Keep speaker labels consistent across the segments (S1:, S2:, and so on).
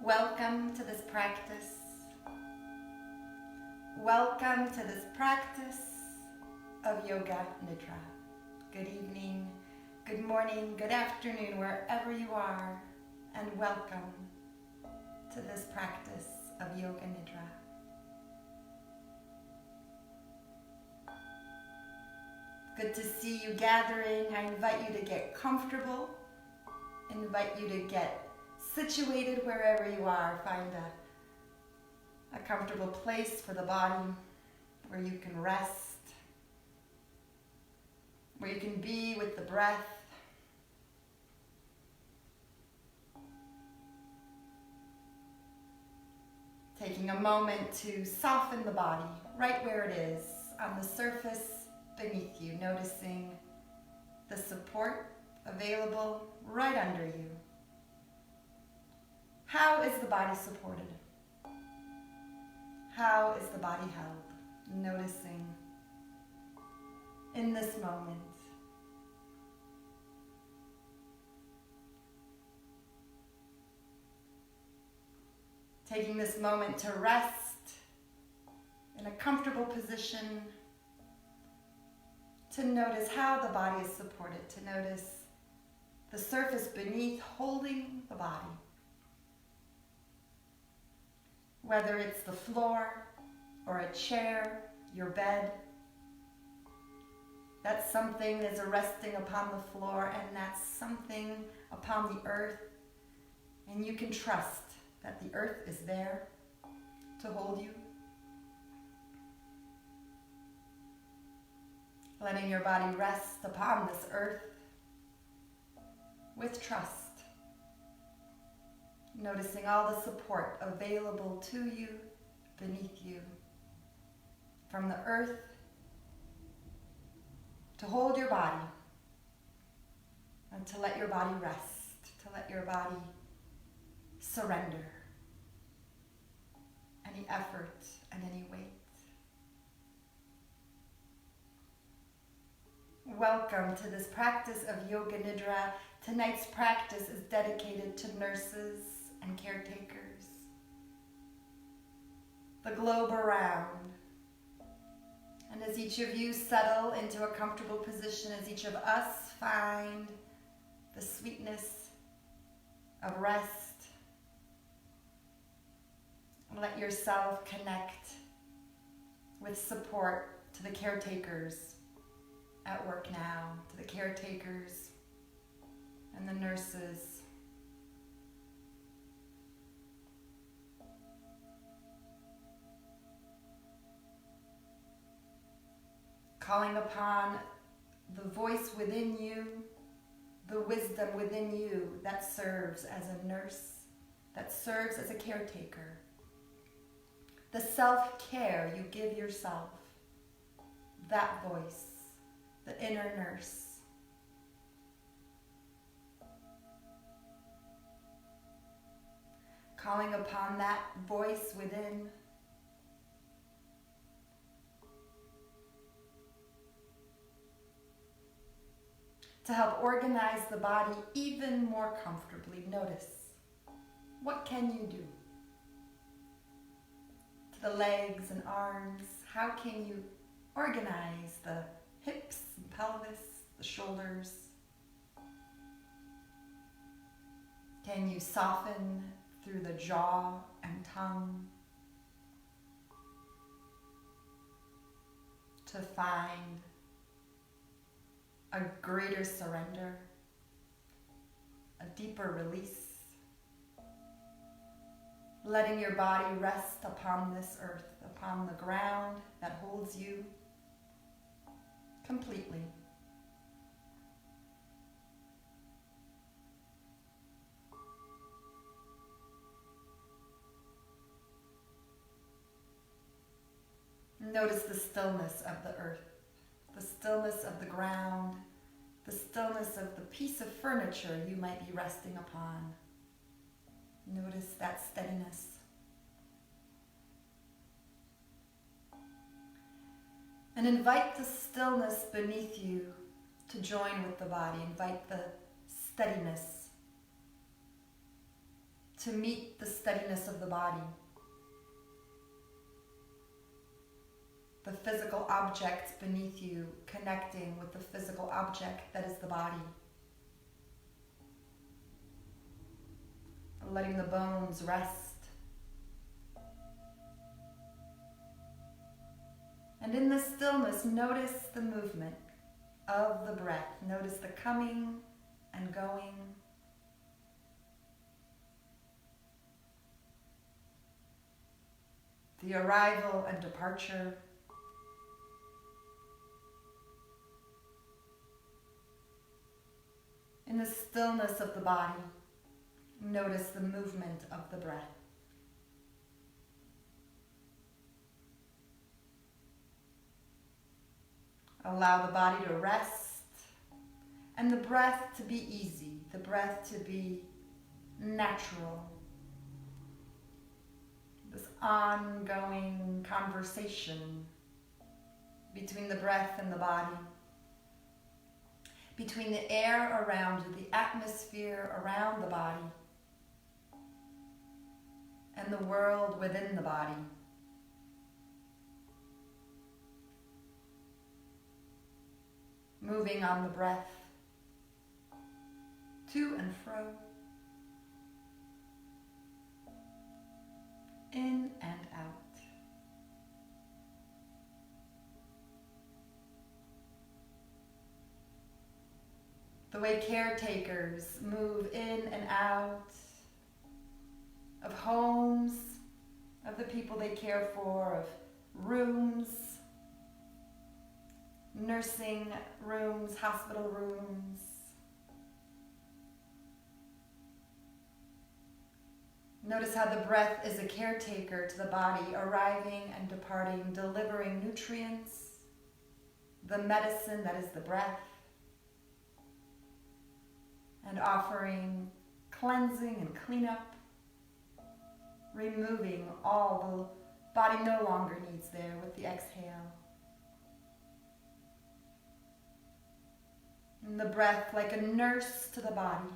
S1: Welcome to this practice. Welcome to this practice of Yoga Nidra. Good evening, good morning, good afternoon, wherever you are, and welcome to this practice of Yoga Nidra. Good to see you gathering. I invite you to get comfortable. I invite you to get situated wherever you are. Find a comfortable place for the body where you can rest, where you can be with the breath. Taking a moment to soften the body right where it is, on the surface beneath you, noticing the support available right under you. How is the body supported? How is the body held? Noticing in this moment. Taking this moment to rest in a comfortable position, to notice how the body is supported, to notice the surface beneath holding the body. Whether it's the floor or a chair, your bed, that's something is resting upon the floor, and that's something upon the earth, and you can trust that the earth is there to hold you. Letting your body rest upon this earth with trust. Noticing all the support available to you, beneath you, from the earth to hold your body and to let your body rest, to let your body surrender any effort and any weight. Welcome to this practice of Yoga Nidra. Tonight's practice is dedicated to nurses and caretakers, the globe around. And as each of you settle into a comfortable position, as each of us find the sweetness of rest, let yourself connect with support to the caretakers at work now, to the caretakers and the nurses. Calling upon the voice within you, the wisdom within you that serves as a nurse, that serves as a caretaker. The self-care you give yourself, that voice, the inner nurse. Calling upon that voice within to help organize the body even more comfortably. Notice, what can you do? To the legs and arms, how can you organize the hips and pelvis, the shoulders? Can you soften through the jaw and tongue to find a greater surrender, a deeper release, letting your body rest upon this earth, upon the ground that holds you completely. Notice the stillness of the earth, the stillness of the ground, the stillness of the piece of furniture you might be resting upon. Notice that steadiness. And invite the stillness beneath you to join with the body. Invite the steadiness to meet the steadiness of the body. The physical object beneath you connecting with the physical object that is the body. Letting the bones rest. And in the stillness, notice the movement of the breath. Notice the coming and going. The arrival and departure. In the stillness of the body, notice the movement of the breath. Allow the body to rest and the breath to be easy, the breath to be natural. This ongoing conversation between the breath and the body, between the air around you, the atmosphere around the body, and the world within the body. Moving on the breath, to and fro, in and out. The way caretakers move in and out of homes, of the people they care for, of rooms, nursing rooms, hospital rooms. Notice how the breath is a caretaker to the body, arriving and departing, delivering nutrients, the medicine that is the breath, and offering cleansing and cleanup, removing all the body no longer needs there with the exhale. And the breath like a nurse to the body,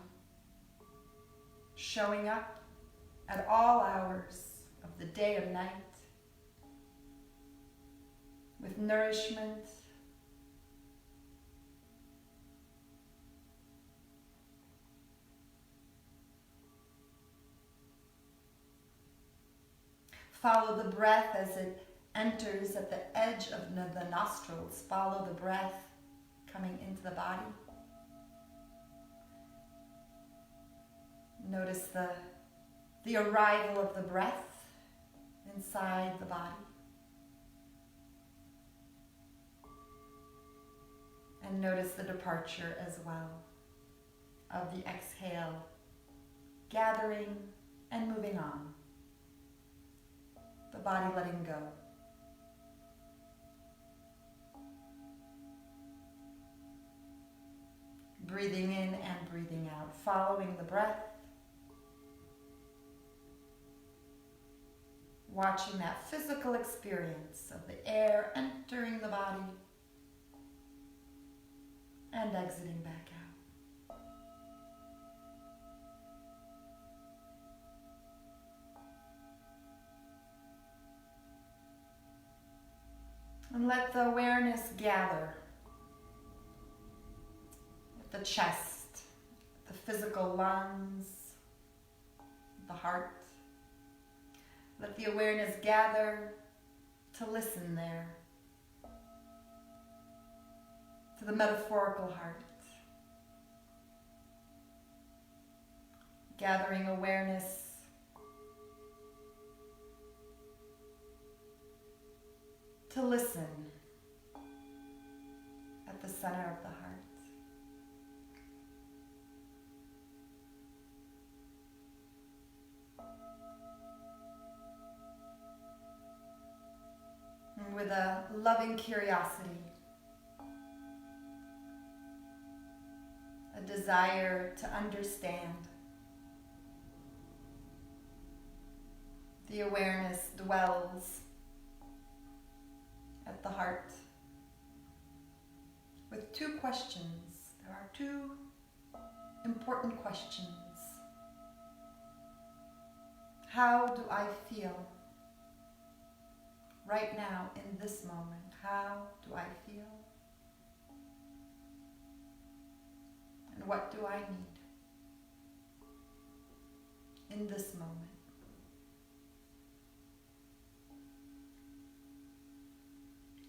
S1: showing up at all hours of the day and night with nourishment, follow the breath as it enters at the edge of the nostrils. Follow the breath coming into the body. Notice the arrival of the breath inside the body. And notice the departure as well of the exhale, gathering and moving on. The body letting go. Breathing in and breathing out, following the breath. Watching that physical experience of the air entering the body and exiting back out. And let the awareness gather with the chest, the physical lungs, the heart. Let the awareness gather to listen there, to the metaphorical heart. Gathering awareness to listen at the center of the heart. And with a loving curiosity, a desire to understand, the awareness dwells at the heart with two questions. There are two important questions. How do I feel right now in this moment? How do I feel? And what do I need in this moment?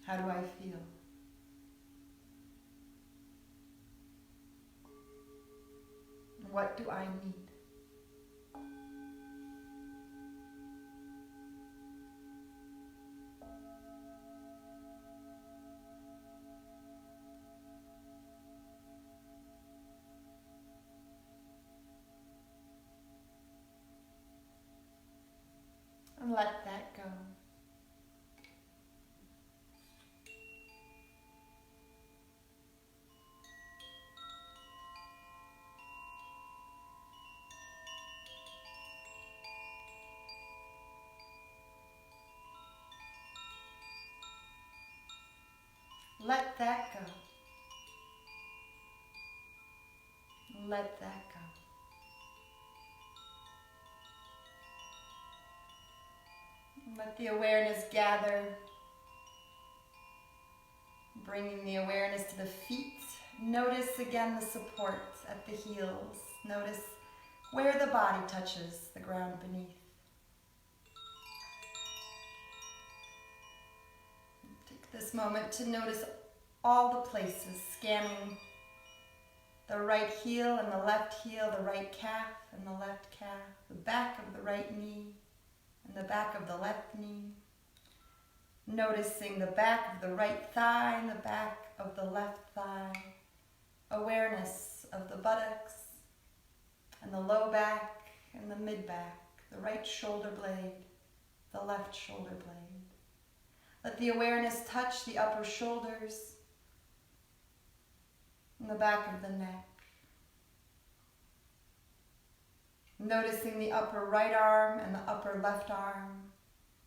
S1: How do I feel? And what do I need? And let that go. Let that go. Let that go. Let the awareness gather, bringing the awareness to the feet. Notice again the support at the heels. Notice where the body touches the ground beneath. Take this moment to notice all the places, scanning the right heel and the left heel, the right calf and the left calf, the back of the right knee and the back of the left knee. Noticing the back of the right thigh and the back of the left thigh. Awareness of the buttocks and the low back and the mid back, the right shoulder blade, the left shoulder blade. Let the awareness touch the upper shoulders and the back of the neck. Noticing the upper right arm and the upper left arm.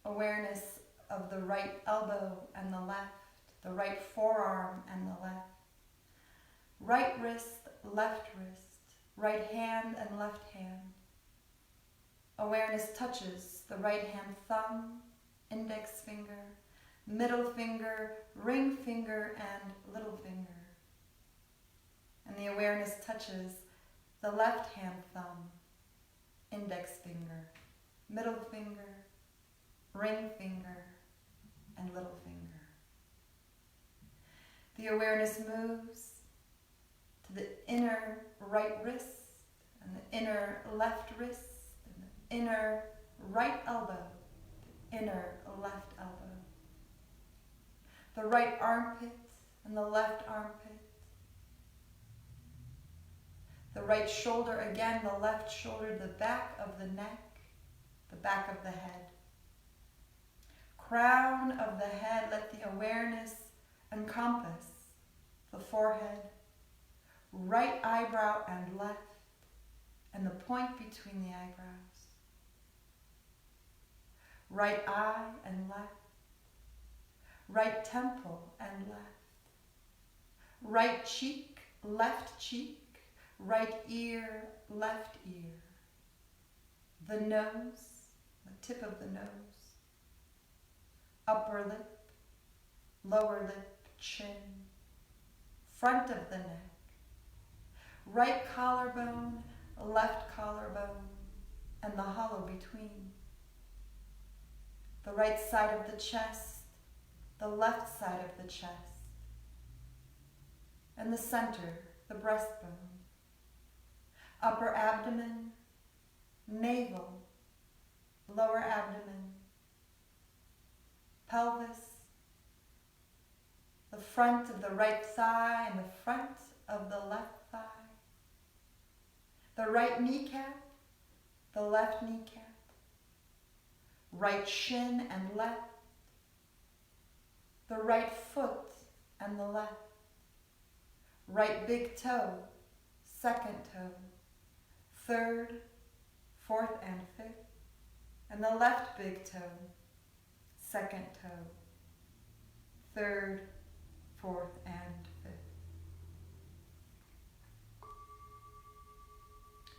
S1: Awareness of the right elbow and the left, the right forearm and the left. Right wrist, left wrist, right hand and left hand. Awareness touches the right hand thumb, index finger, middle finger, ring finger, and little finger. And the awareness touches the left hand thumb, index finger, middle finger, ring finger, and little finger. The awareness moves to the inner right wrist and the inner left wrist and the inner right elbow, the inner left elbow. The right armpit and the left armpit. The right shoulder again, the left shoulder, the back of the neck, the back of the head. Crown of the head, let the awareness encompass the forehead, right eyebrow and left, and the point between the eyebrows. Right eye and left, right temple and left, right cheek, left cheek, right ear, left ear, the nose, the tip of the nose, upper lip, lower lip, chin, front of the neck, right collarbone, left collarbone, and the hollow between, the right side of the chest, the left side of the chest, and the center, the breastbone, upper abdomen, navel, lower abdomen, pelvis, the front of the right thigh and the front of the left thigh, the right kneecap, the left kneecap, right shin and left, the right foot and the left, right big toe, second toe, third, fourth and fifth, and the left big toe, second toe, third, fourth and fifth.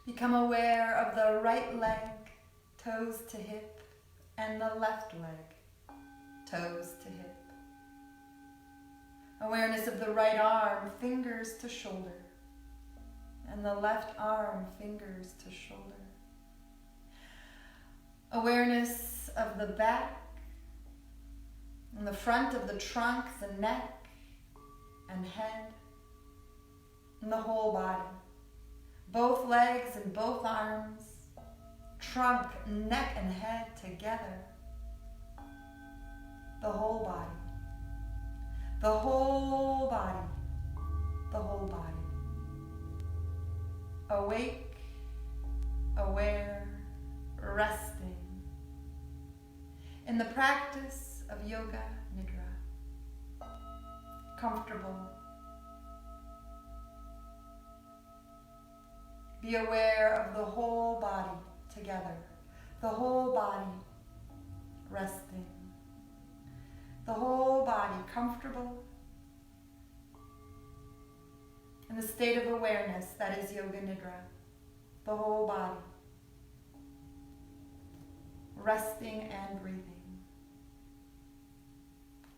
S1: Become aware of the right leg toes to hip, and the left leg, toes to hip. Awareness of the right arm, fingers to shoulder, and the left arm, fingers to shoulder. Awareness of the back, and the front of the trunk, the neck and head, and the whole body. Both legs and both arms, trunk, neck, and head together. The whole body. The whole body. The whole body. Awake, aware, resting. In the practice of yoga nidra. Comfortable. Be aware of the whole body together. The whole body resting. The whole body comfortable. In the state of awareness that is yoga nidra. The whole body resting and breathing.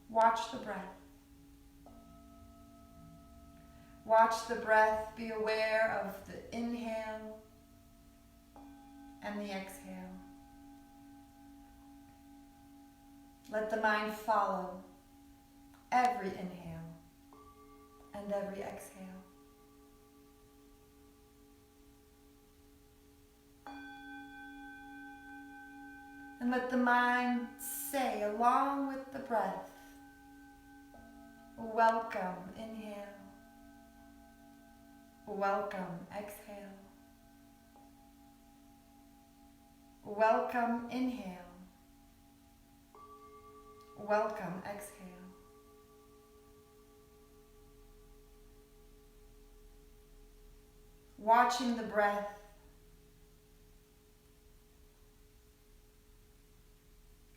S1: Watch the breath. Watch the breath. Be aware of the inhale and the exhale. Let the mind follow every inhale and every exhale. And let the mind say, along with the breath, welcome, inhale. Welcome, exhale. Welcome, inhale. Welcome, exhale. Watching the breath.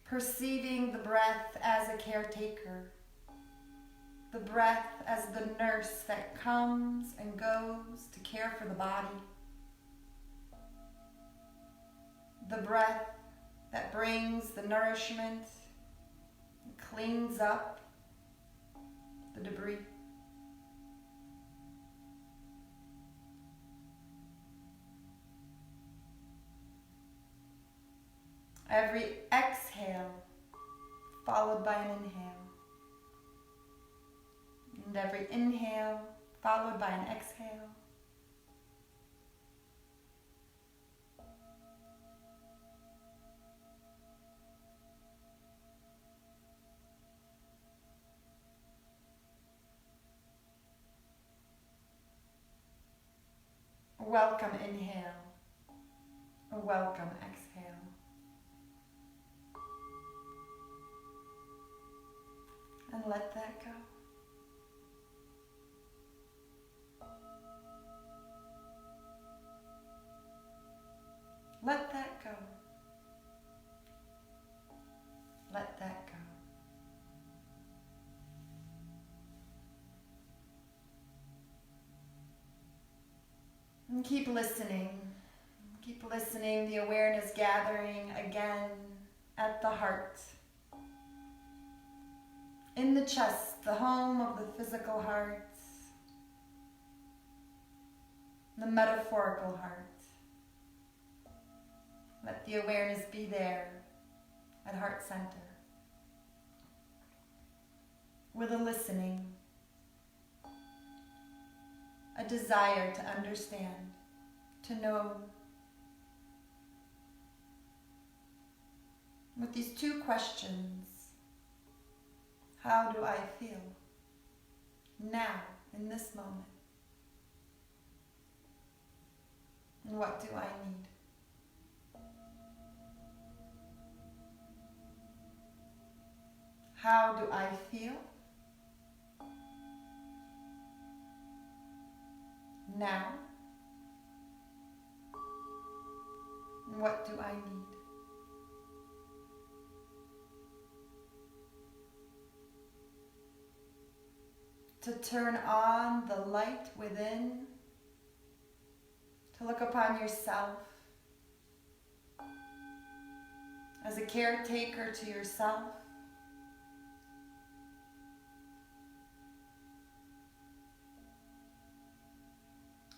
S1: Perceiving the breath as a caretaker. The breath as the nurse that comes and goes to care for the body. The breath that brings the nourishment, and cleans up the debris. Every exhale followed by an inhale. And every inhale followed by an exhale. Welcome, inhale. Welcome, exhale. And let that go. Let that go. Let that go. And keep listening. Keep listening, the awareness gathering again at the heart. In the chest, the home of the physical heart, the metaphorical heart. Let the awareness be there at heart center. With a listening, a desire to understand, to know. With these two questions, how do I feel now, in this moment? And what do I need? How do I feel now? And what do I need? To turn on the light within, to look upon yourself as a caretaker to yourself,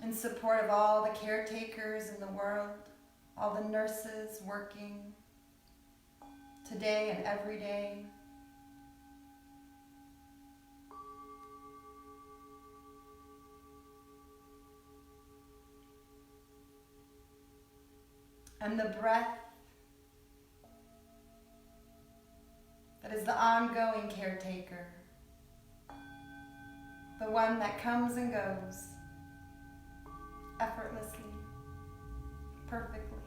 S1: in support of all the caretakers in the world, all the nurses working today and every day. And the breath that is the ongoing caretaker, the one that comes and goes effortlessly, perfectly.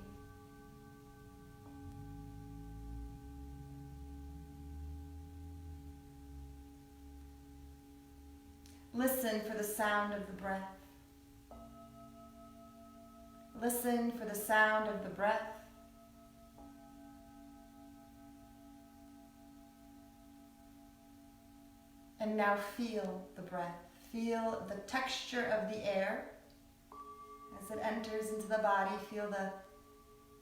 S1: Listen for the sound of the breath. Listen for the sound of the breath. And now feel the breath. Feel the texture of the air as it enters into the body. Feel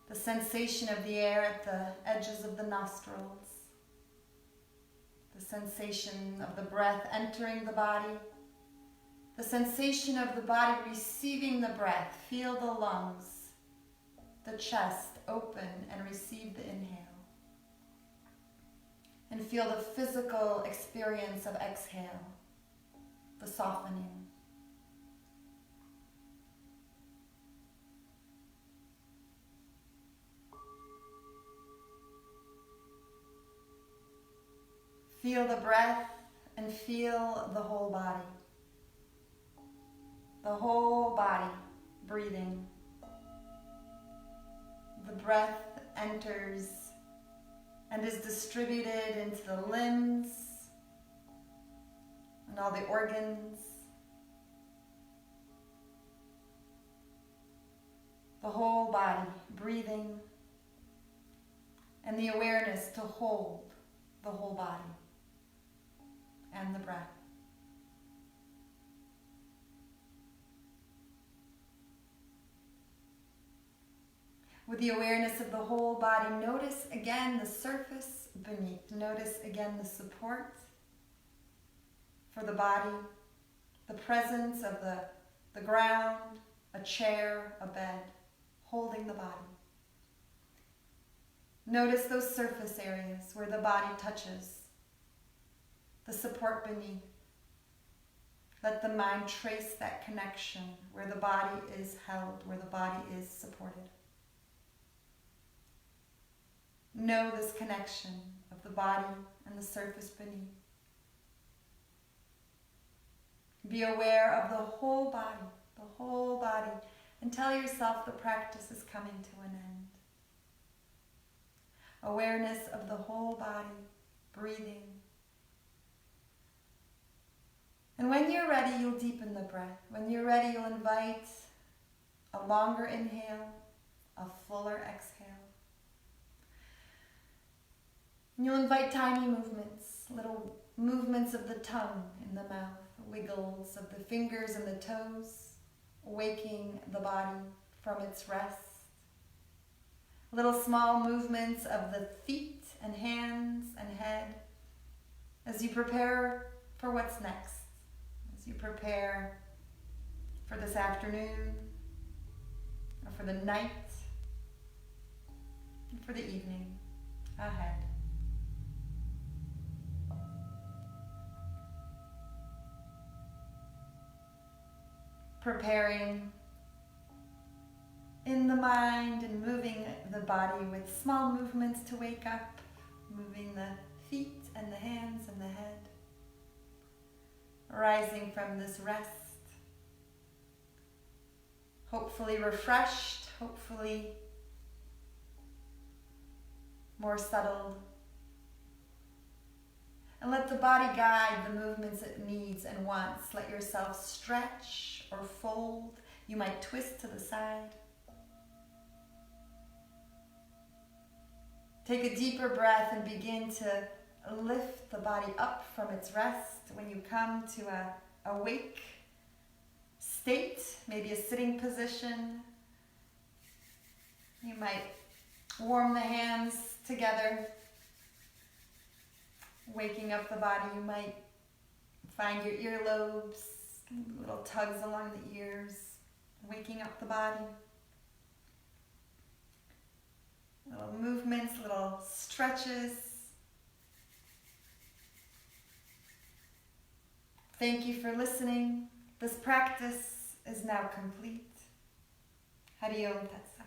S1: the sensation of the air at the edges of the nostrils. The sensation of the breath entering the body. The sensation of the body receiving the breath. Feel the lungs, the chest open and receive the inhale. And feel the physical experience of exhale, the softening. Feel the breath and feel the whole body. The whole body breathing. The breath enters and is distributed into the limbs and all the organs. The whole body breathing, and the awareness to hold the whole body and the breath. With the awareness of the whole body, notice again the surface beneath. Notice again the support for the body, the presence of the ground, a chair, a bed, holding the body. Notice those surface areas where the body touches, the support beneath. Let the mind trace that connection where the body is held, where the body is supported. Know this connection of the body and the surface beneath. Be aware of the whole body, and tell yourself the practice is coming to an end. Awareness of the whole body, breathing. And when you're ready, you'll deepen the breath. When you're ready, you'll invite a longer inhale, a fuller exhale. And you'll invite tiny movements, little movements of the tongue in the mouth, wiggles of the fingers and the toes, waking the body from its rest. Little small movements of the feet and hands and head as you prepare for what's next, as you prepare for this afternoon, or for the night, and for the evening ahead. Preparing in the mind and moving the body with small movements to wake up, moving the feet and the hands and the head, rising from this rest, hopefully refreshed, hopefully more settled. And let the body guide the movements it needs and wants. Let yourself stretch or fold. You might twist to the side. Take a deeper breath and begin to lift the body up from its rest. When you come to a awake state, maybe a sitting position, you might warm the hands together, waking up the body. You might find your earlobes, little tugs along the ears, waking up the body. Little movements, little stretches. Thank you for listening. This practice is now complete. Hari Om Tat Sat.